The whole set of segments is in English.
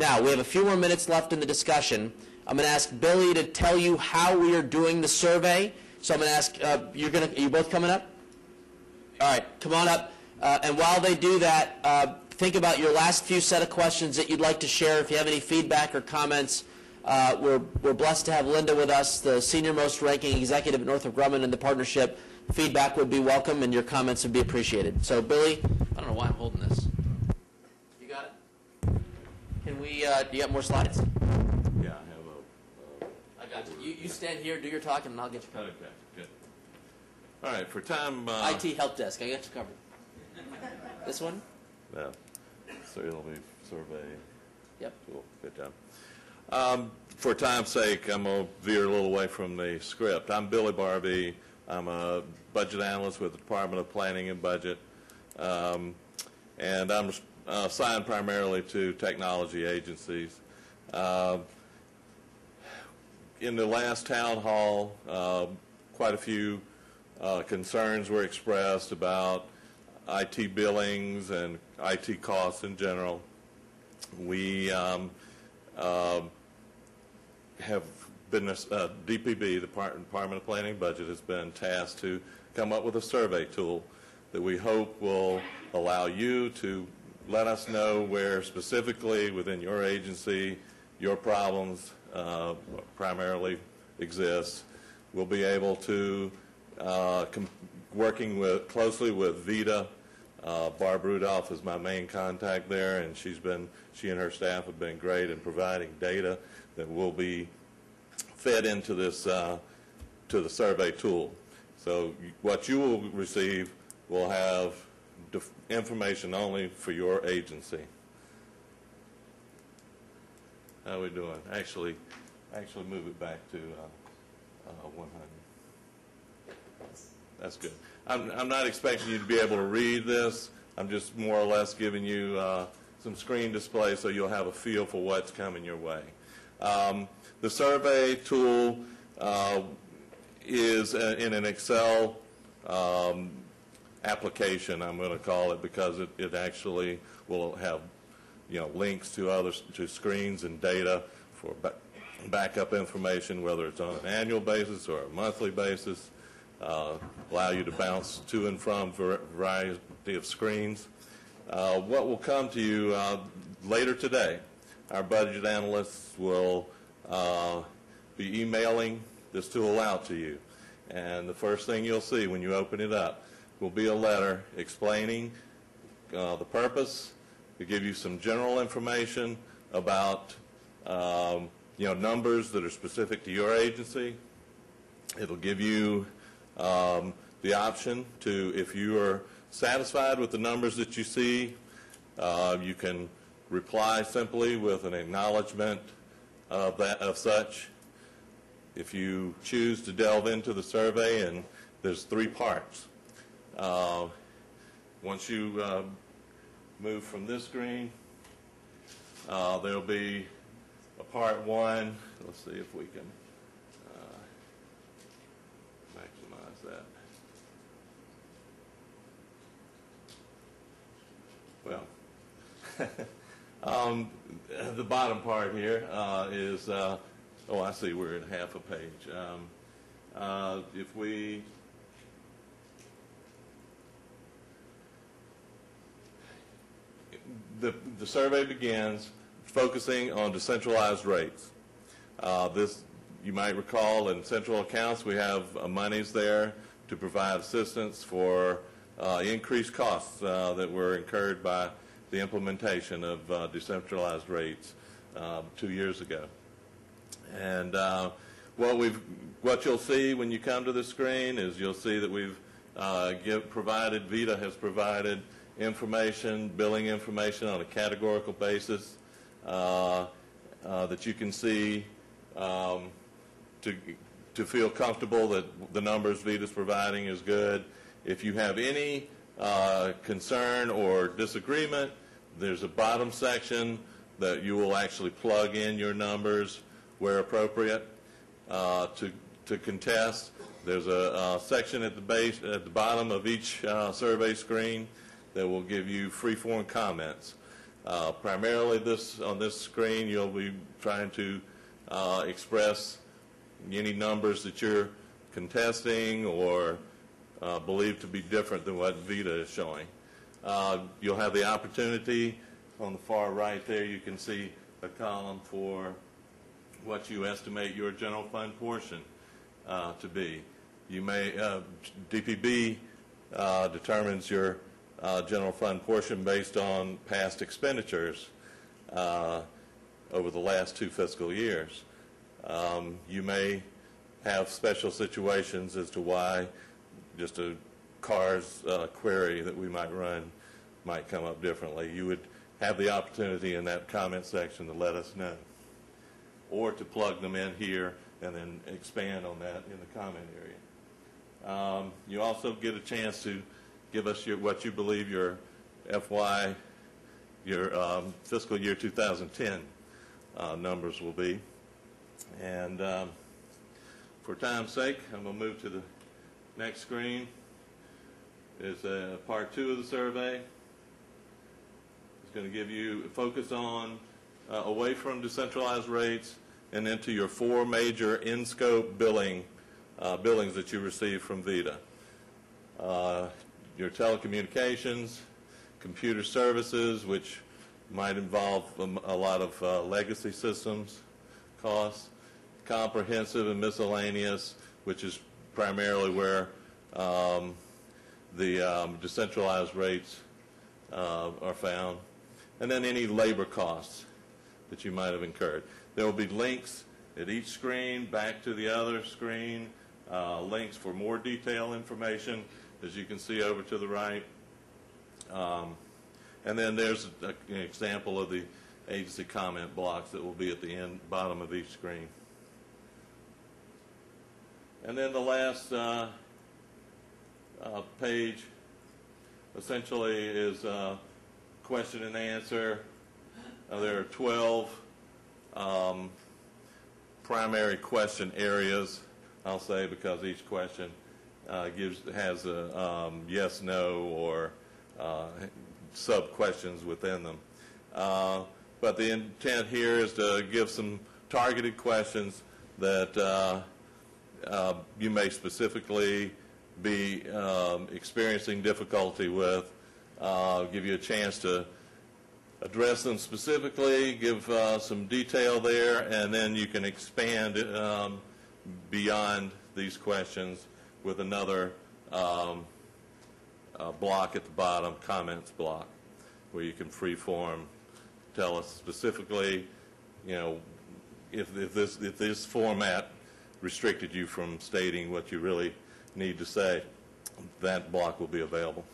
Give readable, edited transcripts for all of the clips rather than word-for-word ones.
Now, we have a few more minutes left in the discussion. I'm going to ask Billy to tell you how we are doing the survey. So I'm going to ask, are you both coming up? All right, come on up. And while they do that, think about your last few set of questions that you'd like to share. If you have any feedback or comments, we're blessed to have Linda with us, the senior most ranking executive at Northrop Grumman in the partnership. Feedback would be welcome, and your comments would be appreciated. So, Billy, I don't know why I'm holding this. You got it? Can we, do you got more slides? Yeah, I have a... I got you. You stand here, do your talking, and I'll get you covered. Okay, good. All right, for time... IT help desk, I got you covered. This one? Yeah, so it'll be survey. Yep. Cool, good job. For time's sake, I'm going to veer a little away from the script. I'm Billy Barbee. I'm a budget analyst with the Department of Planning and Budget, and I'm assigned primarily to technology agencies. In the last town hall, quite a few concerns were expressed about IT billings and IT costs in general. We have been, DPB, the Department of Planning and Budget, has been tasked to come up with a survey tool that we hope will allow you to let us know where specifically within your agency your problems primarily exist. We'll be able to, working closely with VITA, Barb Rudolph is my main contact there, and she and her staff have been great in providing data that will be fed into this to the survey tool. So what you will receive will have information only for your agency. How are we doing? Actually move it back to 100. That's good. I'm not expecting you to be able to read this. I'm just more or less giving you some screen display so you'll have a feel for what's coming your way. The survey tool is in an Excel application, I'm going to call it, because it actually will have links to screens and data for backup information, whether it's on an annual basis or a monthly basis. Allow you to bounce to and from a variety of screens. What will come to you later today, our budget analysts will be emailing this tool out to you. And the first thing you'll see when you open it up will be a letter explaining the purpose, to give you some general information about numbers that are specific to your agency. It'll give you the option to, if you are satisfied with the numbers that you see, you can reply simply with an acknowledgement of such. If you choose to delve into the survey, and there's 3 parts. Once you move from this screen, there'll be a part 1. Let's see if we can maximize that. Well, the bottom part here is, oh, I see, we're at half a page. If we, the survey begins focusing on decentralized rates. This, you might recall, in central accounts we have monies there to provide assistance for increased costs that were incurred by the implementation of decentralized rates 2 years ago. And what you'll see when you come to the screen is you'll see that we've VITA has provided information, billing information on a categorical basis that you can see to feel comfortable that the numbers VITA's providing is good. If you have any concern or disagreement, there's a bottom section that you will actually plug in your numbers where appropriate to contest. There's a section at the bottom of each survey screen that will give you free-form comments. Primarily on this screen, you'll be trying to express any numbers that you're contesting or believed to be different than what VITA is showing. You'll have the opportunity on the far right there, you can see a column for what you estimate your general fund portion to be. You may, DPB determines your general fund portion based on past expenditures over the last 2 fiscal years. You may have special situations as to why just a CARS query that we might run might come up differently. You would have the opportunity in that comment section to let us know, or to plug them in here and then expand on that in the comment area. You also get a chance to give us what you believe your fiscal year 2010 numbers will be. And for time's sake, I'm going to move to the next screen. Is part 2 of the survey. It's going to give you focus on away from decentralized rates and into your 4 major in-scope billings that you receive from VITA. Your telecommunications, computer services, which might involve a lot of legacy systems costs, comprehensive and miscellaneous, which is primarily where the decentralized rates are found, and then any labor costs that you might have incurred. There will be links at each screen back to the other screen, links for more detailed information, as you can see over to the right. And then there's an example of the agency comment blocks that will be at the bottom of each screen. And then the last page essentially is question and answer. There are 12 primary question areas, I'll say, because each question has a yes, no, or sub-questions within them. But the intent here is to give some targeted questions that you may specifically be experiencing difficulty with, give you a chance to address them specifically, give some detail there, and then you can expand beyond these questions with another block at the bottom, comments block, where you can free-form, tell us specifically, you know, if this format restricted you from stating what you really need to say, that block will be available.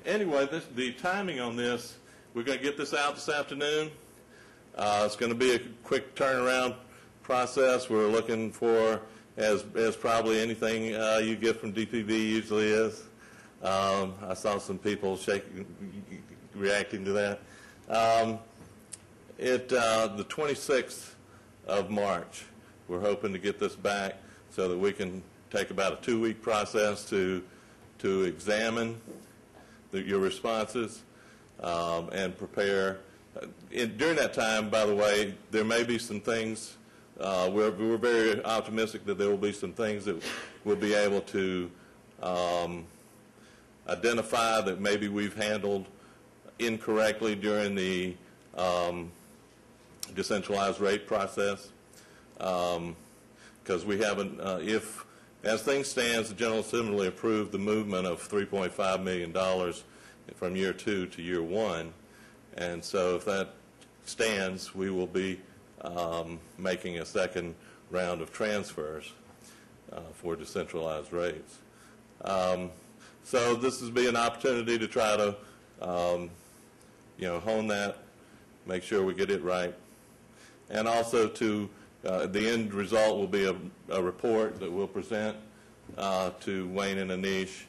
Anyway, the timing on this, we're going to get this out this afternoon. It's going to be a quick turnaround process. We're looking for, as probably anything you get from DPB usually is. I saw some people reacting to that. The 26th of March, we're hoping to get this back so that we can take about a 2-week process to examine your responses and prepare. During that time, by the way, there may be some things, we're very optimistic that there will be some things that we'll be able to identify that maybe we've handled incorrectly during the decentralized rate process, because we haven't, as things stand, the General Assembly approved the movement of $3.5 million from year 2 to year 1, and so if that stands, we will be making a second round of transfers for decentralized rates. So this has been an opportunity to try to hone that, make sure we get it right, and also to the end result will be a report that we'll present to Wayne and Aneesh,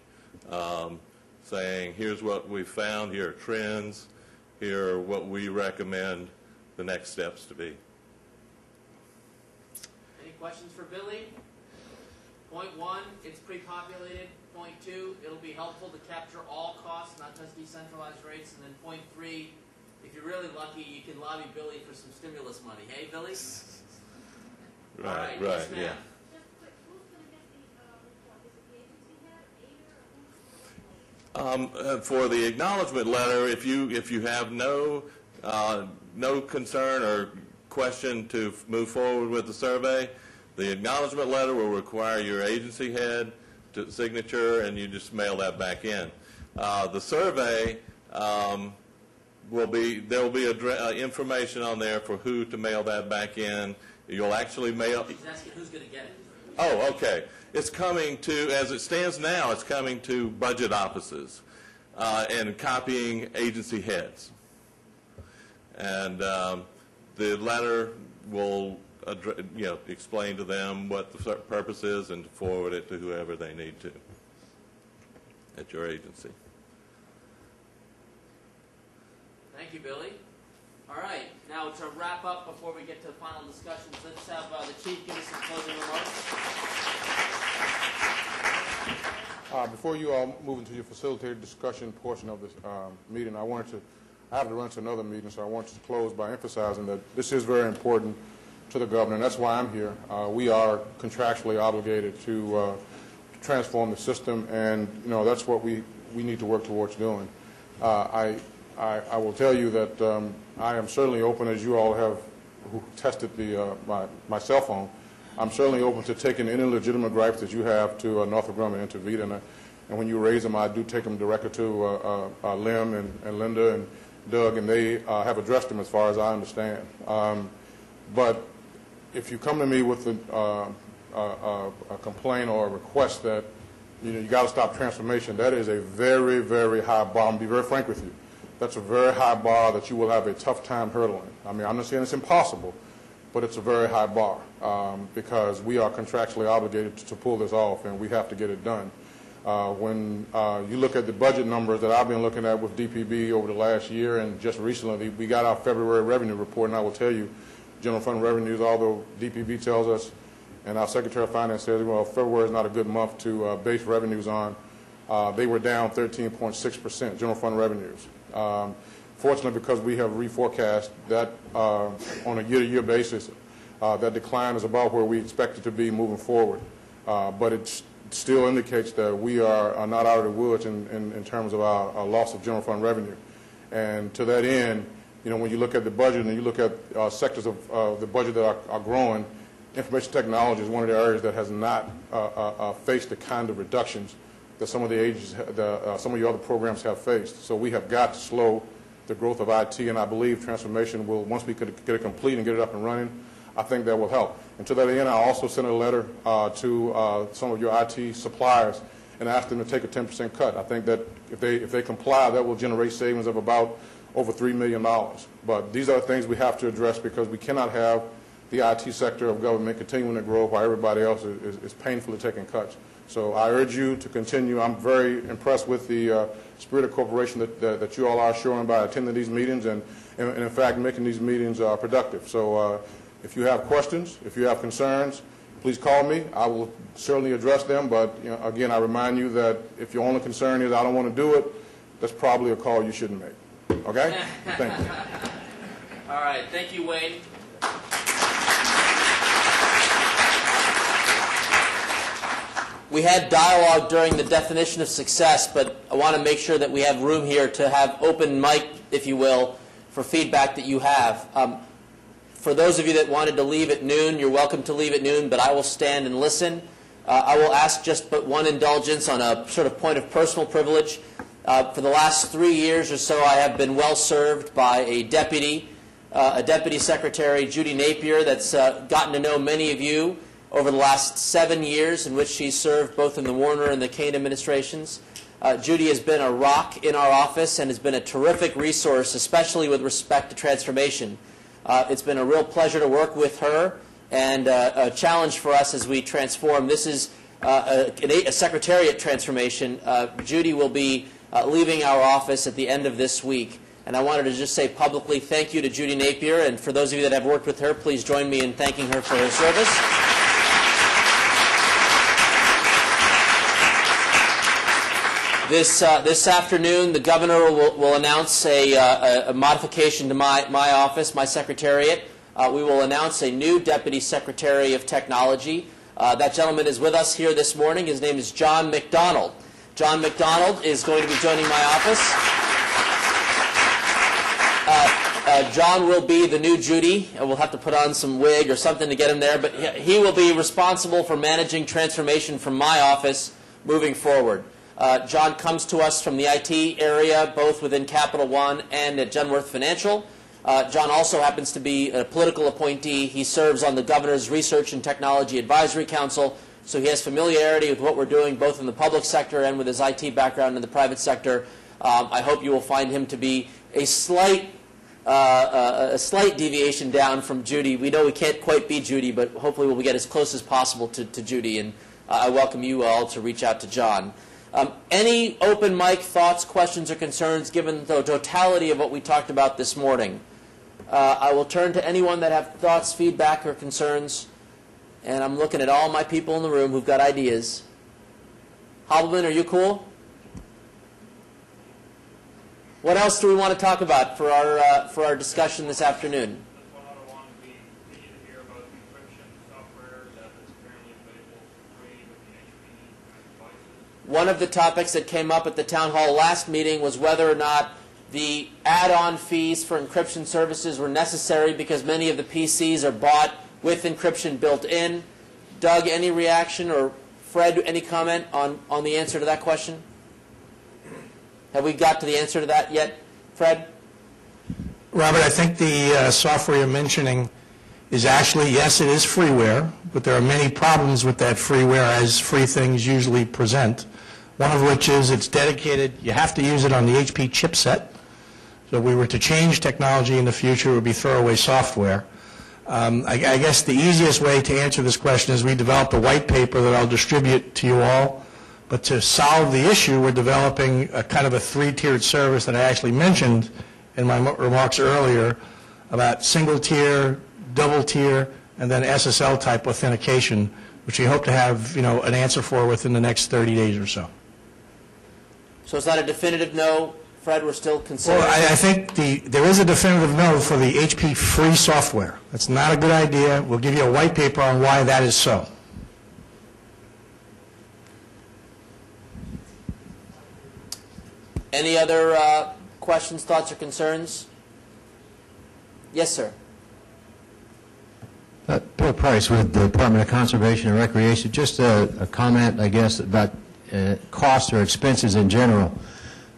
saying here's what we found, here are trends, here are what we recommend the next steps to be. Any questions for Billy? Point one, it's pre-populated. Point two, it'll be helpful to capture all costs, not just decentralized rates. And then point three, if you're really lucky, you can lobby Billy for some stimulus money. Hey, Billy? Right, yes, yeah. Just quick, who's going to get the report? Is it the agency head, Ada, or who's? For the acknowledgement letter, if you have no concern or question to move forward with the survey, the acknowledgement letter will require your agency head signature, and you just mail that back in. The survey there will be information on there for who to mail that back in. You'll actually mail. He's asking who's going to get it. Oh, okay. It's coming to, as it stands now, it's coming to budget offices and copying agency heads. And the letter will explain to them what the purpose is and forward it to whoever they need to at your agency. Thank you, Billy. All right, now to wrap up before we get to the final discussions, let's have the Chief give us some closing remarks. Before you all move into your facilitated discussion portion of this meeting, I have to run to another meeting, so I want to close by emphasizing that this is very important to the governor, and that's why I'm here. We are contractually obligated to transform the system, and that's what we need to work towards doing. I will tell you that I am certainly open, as you all have who tested my cell phone. I'm certainly open to taking any legitimate gripes that you have to Northrop Grumman and to Vita, and when you raise them, I do take them directly to Lim and Linda and Doug, and they have addressed them as far as I understand. But if you come to me with a complaint or a request that you got to stop transformation, that is a very, very high bar. I'm going to be very frank with you. That's a very high bar that you will have a tough time hurdling. I mean, I'm not saying it's impossible, but it's a very high bar because we are contractually obligated to pull this off, and we have to get it done. When you look at the budget numbers that I've been looking at with DPB over the last year, and just recently, we got our February revenue report, and I will tell you, general fund revenues, although DPB tells us, and our Secretary of Finance says, well, February is not a good month to base revenues on, they were down 13.6%, general fund revenues. Fortunately, because we have reforecast that on a year-to-year basis, that decline is about where we expect it to be moving forward. But it still indicates that we are not out of the woods in terms of our loss of general fund revenue. And to that end, when you look at the budget and you look at sectors of the budget that are growing, information technology is one of the areas that has not faced the kind of reductions that some of the agencies, some of your other programs have faced. So we have got to slow the growth of IT, and I believe transformation will, once we could get it complete and get it up and running, I think that will help. And to that end, I also sent a letter to some of your IT suppliers and asked them to take a 10% cut. I think that if they comply, that will generate savings of about over $3 million. But these are things we have to address because we cannot have the IT sector of government continuing to grow while everybody else is painfully taking cuts. So I urge you to continue. I'm very impressed with the spirit of cooperation that you all are showing by attending these meetings and in fact, making these meetings productive. So if you have questions, if you have concerns, please call me. I will certainly address them. But again, I remind you that if your only concern is I don't want to do it, that's probably a call you shouldn't make. Okay? Thank you. All right. Thank you, Wayne. We had dialogue during the definition of success, but I want to make sure that we have room here to have open mic, if you will, for feedback that you have. For those of you that wanted to leave at noon, you're welcome to leave at noon, but I will stand and listen. I will ask just but one indulgence on a sort of point of personal privilege. For the last 3 years or so, I have been well served by a deputy secretary, Judy Napier, that's gotten to know many of you over the last 7 years in which she's served both in the Warner and the Kane administrations. Judy has been a rock in our office and has been a terrific resource, especially with respect to transformation. It's been a real pleasure to work with her and a challenge for us as we transform. This is a secretariat transformation. Judy will be leaving our office at the end of this week. And I wanted to just say publicly thank you to Judy Napier, and for those of you that have worked with her, please join me in thanking her for her service. This afternoon, the governor will announce a modification to my office, my secretariat. We will announce a new Deputy Secretary of Technology. That gentleman is with us here this morning. His name is John McDonald. John McDonald is going to be joining my office. John will be the new Judy. We'll have to put on some wig or something to get him there, but he will be responsible for managing transformation from my office moving forward. John comes to us from the IT area, both within Capital One and at Genworth Financial. John also happens to be a political appointee. He serves on the Governor's Research and Technology Advisory Council, so he has familiarity with what we're doing both in the public sector and with his IT background in the private sector. I hope you will find him to be a slight deviation down from Judy. We know we can't quite be Judy, but hopefully we'll get as close as possible to Judy, and I welcome you all to reach out to John. Any open mic thoughts, questions, or concerns given the totality of what we talked about this morning? I will turn to anyone that have thoughts, feedback, or concerns, and I'm looking at all my people in the room who've got ideas. Hobbleman, are you cool? What else do we want to talk about for our discussion this afternoon? That's one other one. We continue to hear about the encryption software that is currently available for free with the HP devices. One of the topics that came up at the town hall last meeting was whether or not the add-on fees for encryption services were necessary because many of the PCs are bought with encryption built in. Doug, any reaction, or Fred, any comment on the answer to that question? Have we got to the answer to that yet, Fred? Robert, I think the software you're mentioning is actually, yes, it is freeware, but there are many problems with that freeware as free things usually present. One of which is it's dedicated, you have to use it on the HP chipset. So if we were to change technology in the future, it would be throwaway software. I guess the easiest way to answer this question is we developed a white paper that I'll distribute to you all. But to solve the issue, we're developing a kind of a three-tiered service that I actually mentioned in my remarks earlier about single-tier, double-tier, and then SSL-type authentication, which we hope to have, an answer for within the next 30 days or so. So is that a definitive no, Fred? We're still considering? Well, I think there is a definitive no for the HP free software. That's not a good idea. We'll give you a white paper on why that is so. Any other questions, thoughts, or concerns? Yes, sir. Bill Price with the Department of Conservation and Recreation. Just a comment, I guess, about costs or expenses in general.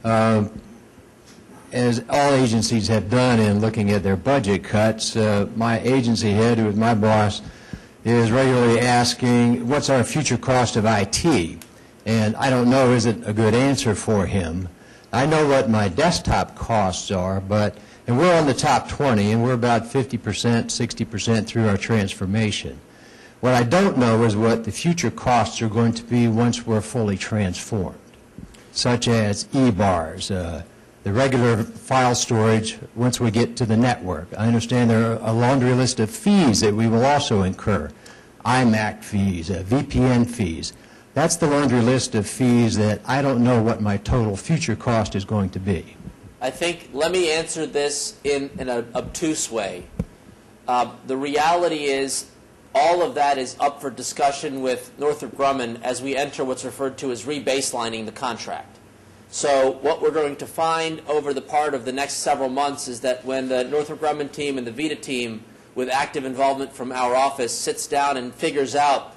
As all agencies have done in looking at their budget cuts, my agency head, who is my boss, is regularly asking, what's our future cost of IT? And I don't know, is it a good answer for him? I know what my desktop costs are, and we're on the top 20, and we're about 50%, 60% through our transformation. What I don't know is what the future costs are going to be once we're fully transformed, such as e-bars, the regular file storage once we get to the network. I understand there are a laundry list of fees that we will also incur, IMAC fees, VPN fees. That's the laundry list of fees that I don't know what my total future cost is going to be. I think, let me answer this in an obtuse way. The reality is all of that is up for discussion with Northrop Grumman as we enter what's referred to as rebaselining the contract. So what we're going to find over the part of the next several months is that when the Northrop Grumman team and the VITA team, with active involvement from our office, sits down and figures out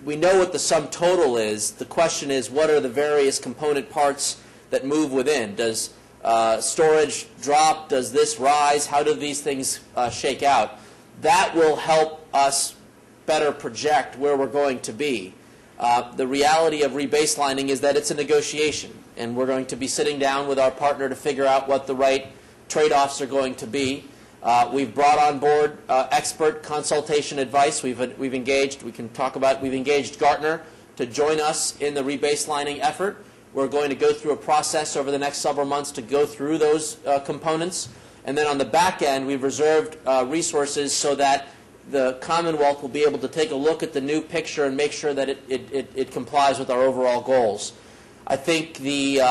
we know what the sum total is. The question is, what are the various component parts that move within? Does storage drop? Does this rise? How do these things shake out? That will help us better project where we're going to be. The reality of rebaselining is that it's a negotiation, and we're going to be sitting down with our partner to figure out what the right trade-offs are going to be. We've brought on board expert consultation advice. We've engaged. We can talk about. We've engaged Gartner to join us in the rebaselining effort. We're going to go through a process over the next several months to go through those components, and then on the back end, we've reserved resources so that the Commonwealth will be able to take a look at the new picture and make sure that it complies with our overall goals. I think the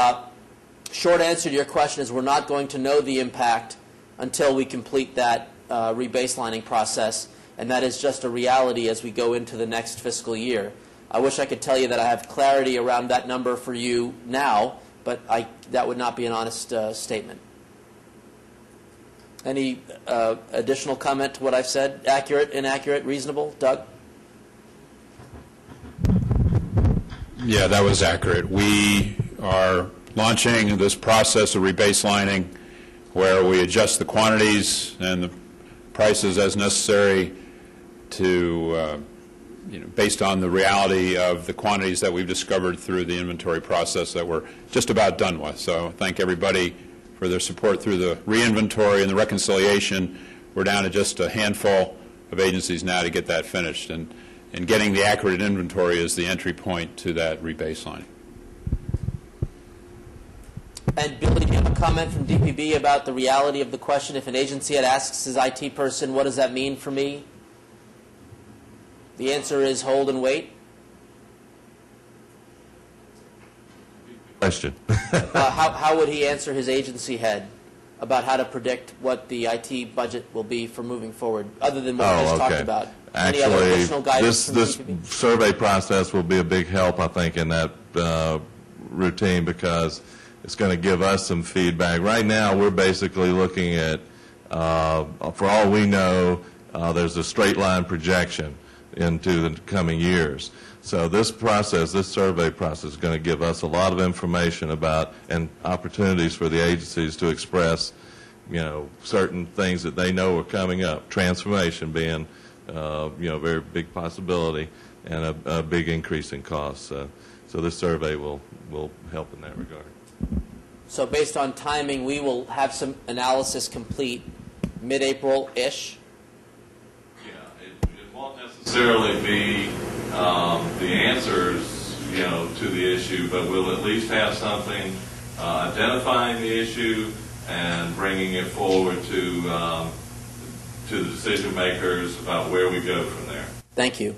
short answer to your question is we're not going to know the impact until we complete that rebaselining process, and that is just a reality as we go into the next fiscal year. I wish I could tell you that I have clarity around that number for you now, but that would not be an honest statement. Any additional comment to what I've said? Accurate, inaccurate, reasonable? Doug? Yeah, that was accurate. We are launching this process of rebaselining where we adjust the quantities and the prices as necessary to, based on the reality of the quantities that we've discovered through the inventory process that we're just about done with. So thank everybody for their support through the re-inventory and the reconciliation. We're down to just a handful of agencies now to get that finished. And getting the accurate inventory is the entry point to that rebaselining. And Billy, do you have a comment from DPB about the reality of the question? If an agency had asked his IT person, what does that mean for me? The answer is hold and wait. Question. How would he answer his agency head about how to predict what the IT budget will be for moving forward, other than what we just talked about? Any other additional guidance from this DPB? survey process will be a big help, I think, in that routine, because it's going to give us some feedback. Right now, we're basically looking at, for all we know, there's a straight line projection into the coming years. So this process, this survey process, is going to give us a lot of information about and opportunities for the agencies to express, certain things that they know are coming up. Transformation being, a very big possibility, and a big increase in costs. So this survey will help in that regard. So based on timing, we will have some analysis complete mid-April-ish? Yeah, it won't necessarily be the answers, to the issue, but we'll at least have something identifying the issue and bringing it forward to the decision makers about where we go from there. Thank you.